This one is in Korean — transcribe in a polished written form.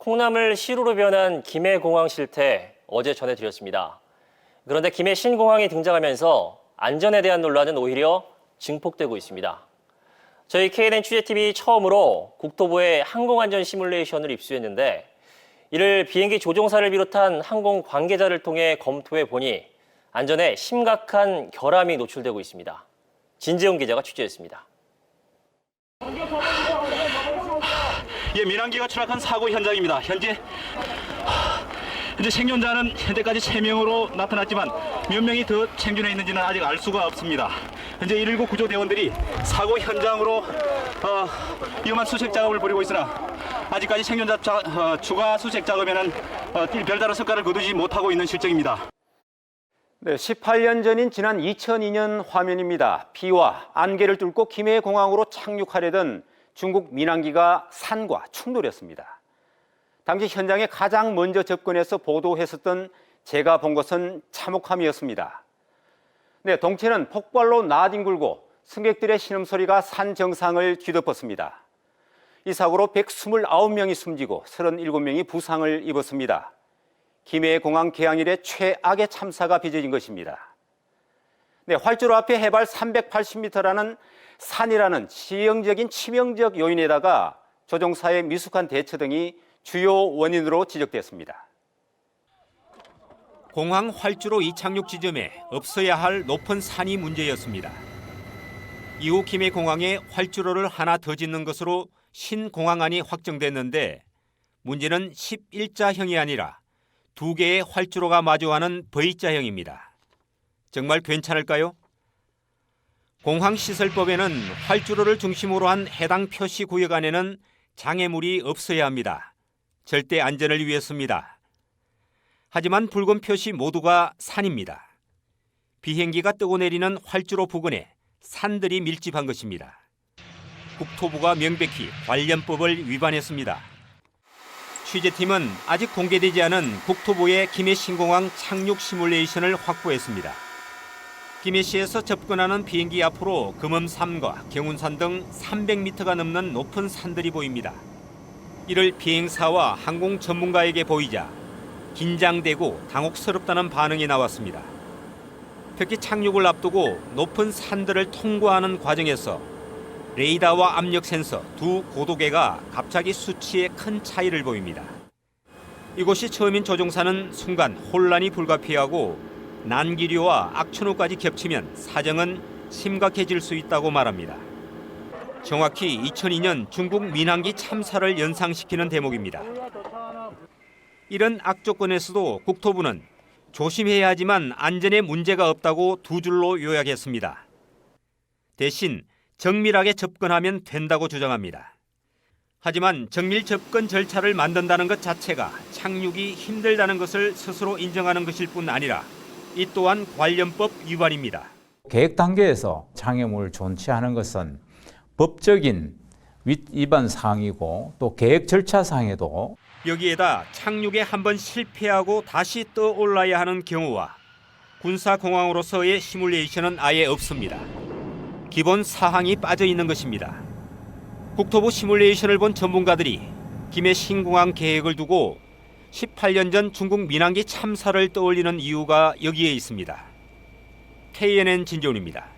콩나물 시루로 변한 김해 공항 실태 어제 전해드렸습니다. 그런데 김해 신공항이 등장하면서 안전에 대한 논란은 오히려 증폭되고 있습니다. 저희 KNN 취재팀이 처음으로 국토부에 항공안전 시뮬레이션을 입수했는데 이를 비행기 조종사를 비롯한 항공 관계자를 통해 검토해 보니 안전에 심각한 결함이 노출되고 있습니다. 진재훈 기자가 취재했습니다. 민항기가 추락한 사고 현장입니다. 현재 생존자는 현재까지 3명으로 나타났지만 몇 명이 더 생존해 있는지는 아직 알 수가 없습니다. 현재 119 구조대원들이 사고 현장으로 위험한 수색 작업을 벌이고 있으나 아직까지 생존자 추가 수색 작업에는 별다른 성과를 거두지 못하고 있는 실정입니다. 네, 18년 전인 지난 2002년 화면입니다. 비와 안개를 뚫고 김해 공항으로 착륙하려던 중국 민항기가 산과 충돌했습니다. 당시 현장에 가장 먼저 접근해서 보도했었던 제가 본 것은 참혹함이었습니다. 네, 동체는 폭발로 나뒹굴고 승객들의 신음소리가 산 정상을 뒤덮었습니다. 이 사고로 129명이 숨지고 37명이 부상을 입었습니다. 김해 공항 개항 이래 최악의 참사가 빚어진 것입니다. 네, 활주로 앞에 해발 380m라는 산이라는 지형적인 치명적 요인에다가 조종사의 미숙한 대처 등이 주요 원인으로 지적됐습니다. 공항 활주로 이착륙 지점에 없어야 할 높은 산이 문제였습니다. 이후 김해 공항에 활주로를 하나 더 짓는 것으로 신공항안이 확정됐는데 문제는 11자형이 아니라 2개의 활주로가 마주하는 V자형입니다. 정말 괜찮을까요? 공항시설법에는 활주로를 중심으로 한 해당 표시 구역 안에는 장애물이 없어야 합니다. 절대 안전을 위해서입니다. 하지만 붉은 표시 모두가 산입니다. 비행기가 뜨고 내리는 활주로 부근에 산들이 밀집한 것입니다. 국토부가 명백히 관련법을 위반했습니다. 취재팀은 아직 공개되지 않은 국토부의 김해 신공항 착륙 시뮬레이션을 확보했습니다. 김해시에서 접근하는 비행기 앞으로 금엄산과 경운산 등 300m가 넘는 높은 산들이 보입니다. 이를 비행사와 항공 전문가에게 보이자 긴장되고 당혹스럽다는 반응이 나왔습니다. 특히 착륙을 앞두고 높은 산들을 통과하는 과정에서 레이더와 압력 센서 두 고도계가 갑자기 수치에 큰 차이를 보입니다. 이곳이 처음인 조종사는 순간 혼란이 불가피하고 난기류와 악천후까지 겹치면 사정은 심각해질 수 있다고 말합니다. 정확히 2002년 중국 민항기 참사를 연상시키는 대목입니다. 이런 악조건에서도 국토부는 조심해야 하지만 안전에 문제가 없다고 두 줄로 요약했습니다. 대신 정밀하게 접근하면 된다고 주장합니다. 하지만 정밀 접근 절차를 만든다는 것 자체가 착륙이 힘들다는 것을 스스로 인정하는 것일 뿐 아니라 이 또한 관련법 위반입니다. 계획 단계에서 장애물을 존치하는 것은 법적인 위반 사항이고 또 계획 절차 사항에도 여기에다 착륙에 한번 실패하고 다시 떠올라야 하는 경우와 군사공항으로서의 시뮬레이션은 아예 없습니다. 기본 사항이 빠져 있는 것입니다. 국토부 시뮬레이션을 본 전문가들이 김해 신공항 계획을 두고 18년 전 중국 민항기 참사를 떠올리는 이유가 여기에 있습니다. KNN 진재훈입니다.